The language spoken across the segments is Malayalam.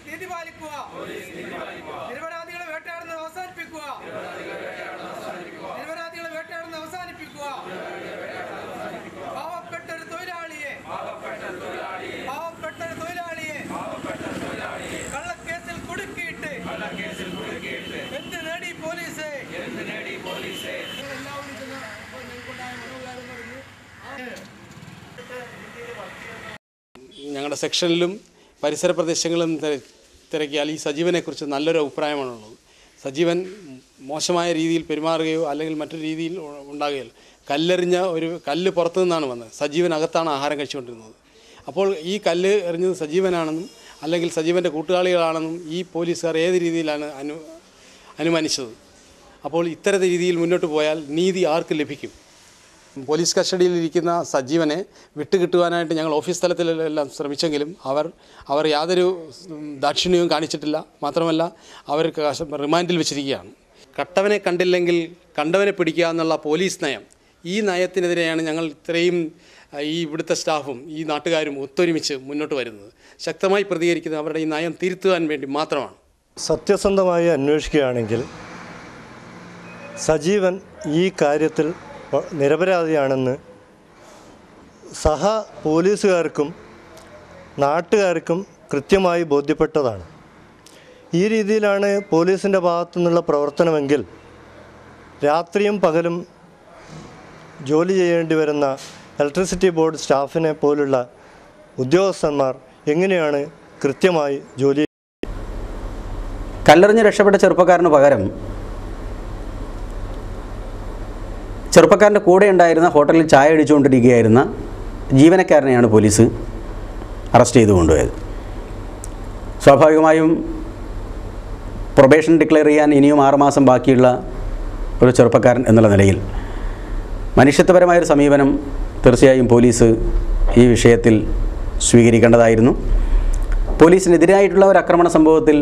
നീതി പാലിക്കുക. നിരപരാധികളെ വേട്ടയാടുന്നത് അവസാനിപ്പിക്കുക. നിരപരാധികളെ വേട്ടയാടുന്നത് അവസാനിപ്പിക്കുക. പാവപ്പെട്ട ഒരു തൊഴിലാളിയെ കള്ളക്കേസിൽ കുടുക്കിയിട്ട് എന്ത് നേടി പോലീസ്? ഞങ്ങളുടെ സെക്ഷനിലും പരിസര പ്രദേശങ്ങളും തിരക്കിയാൽ ഈ സജീവനെക്കുറിച്ച് നല്ലൊരു അഭിപ്രായമാണുള്ളത്. സജീവൻ മോശമായ രീതിയിൽ പെരുമാറുകയോ അല്ലെങ്കിൽ മറ്റൊരു രീതിയിൽ ഉണ്ടാകുകയില്ല. കല്ലെറിഞ്ഞ ഒരു കല്ല് പുറത്തു നിന്നാണ് വന്നത്. സജീവൻ അകത്താണ് ആഹാരം കഴിച്ചുകൊണ്ടിരുന്നത്. അപ്പോൾ ഈ കല്ല് എറിഞ്ഞത് സജീവനാണെന്നും അല്ലെങ്കിൽ സജീവൻ്റെ കൂട്ടുകാളികളാണെന്നും ഈ പോലീസുകാർ ഏത് രീതിയിലാണ് അനുമാനിച്ചത്. അപ്പോൾ ഇത്തരത്തിൽ രീതിയിൽ മുന്നോട്ട് പോയാൽ നീതി ആർക്ക് ലഭിക്കും? പോലീസ് കസ്റ്റഡിയിലിരിക്കുന്ന സജീവനെ വിട്ടുകിട്ടുവാനായിട്ട് ഞങ്ങൾ ഓഫീസ് തലത്തിലെല്ലാം ശ്രമിച്ചെങ്കിലും അവർ യാതൊരു ദാക്ഷിണ്യവും കാണിച്ചിട്ടില്ല. മാത്രമല്ല അവർ റിമാൻഡിൽ വെച്ചിരിക്കുകയാണ്. കട്ടവനെ കണ്ടില്ലെങ്കിൽ കണ്ടവനെ പിടിക്കുക എന്നുള്ള പോലീസ് നയം, ഈ നയത്തിനെതിരെയാണ് ഞങ്ങൾ ഇത്രയും ഈ ഇവിടുത്തെ സ്റ്റാഫും ഈ നാട്ടുകാരും ഒത്തൊരുമിച്ച് മുന്നോട്ട് വരുന്നത്. ശക്തമായി പ്രതികരിക്കുന്നത് അവരുടെ ഈ നയം തിരുത്തുവാൻ വേണ്ടി മാത്രമാണ്. സത്യസന്ധമായി അന്വേഷിക്കുകയാണെങ്കിൽ സജീവൻ ഈ കാര്യത്തിൽ നിരപരാധിയാണെന്ന് സഹ പോലീസുകാർക്കും നാട്ടുകാർക്കും കൃത്യമായി ബോധ്യപ്പെട്ടതാണ്. ഈ രീതിയിലാണ് പോലീസിൻ്റെ ഭാഗത്തു നിന്നുള്ള പ്രവർത്തനമെങ്കിൽ രാത്രിയും പകലും ജോലി ചെയ്യേണ്ടി വരുന്ന ഇലക്ട്രിസിറ്റി ബോർഡ് സ്റ്റാഫിനെ പോലുള്ള ഉദ്യോഗസ്ഥന്മാർ എങ്ങനെയാണ് കൃത്യമായി ജോലി? കല്ലെറിഞ്ഞ് രക്ഷപ്പെട്ട ചെറുപ്പക്കാരന് പകരം ചെറുപ്പക്കാരൻ്റെ കൂടെ ഉണ്ടായിരുന്ന ഹോട്ടലിൽ ചായ അടിച്ചുകൊണ്ടിരിക്കുകയായിരുന്ന ജീവനക്കാരനെയാണ് പോലീസ് അറസ്റ്റ് ചെയ്ത് കൊണ്ടുപോയത്. സ്വാഭാവികമായും പ്രൊബേഷൻ ഡിക്ലെയർ ചെയ്യാൻ ഇനിയും 6 മാസം ബാക്കിയുള്ള ഒരു ചെറുപ്പക്കാരൻ എന്നുള്ള നിലയിൽ മനുഷ്യത്വപരമായൊരു സമീപനം തീർച്ചയായും പോലീസ് ഈ വിഷയത്തിൽ സ്വീകരിക്കേണ്ടതായിരുന്നു. പോലീസിനെതിരായിട്ടുള്ള ഒരു ആക്രമണ സംഭവത്തിൽ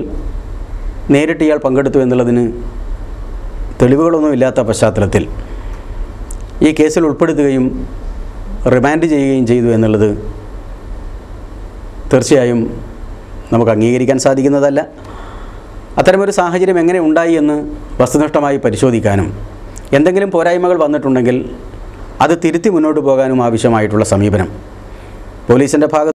നേരിട്ട് ഇയാൾ പങ്കെടുത്തു എന്നുള്ളതിന് തെളിവുകളൊന്നുമില്ലാത്ത പശ്ചാത്തലത്തിൽ ഈ കേസിൽ ഉൾപ്പെടുത്തുകയും റിമാൻഡ് ചെയ്യുകയും ചെയ്തു എന്നുള്ളത് തീർച്ചയായും നമുക്ക് അംഗീകരിക്കാൻ സാധിക്കുന്നതല്ല. അത്തരമൊരു സാഹചര്യം എങ്ങനെ ഉണ്ടായി എന്ന് വസ്തുനിഷ്ഠമായി പരിശോധിക്കാനും എന്തെങ്കിലും പോരായ്മകൾ വന്നിട്ടുണ്ടെങ്കിൽ അത് തിരുത്തി മുന്നോട്ട് പോകാനും ആവശ്യമായിട്ടുള്ള സമീപനം പോലീസിൻ്റെ ഭാഗത്ത്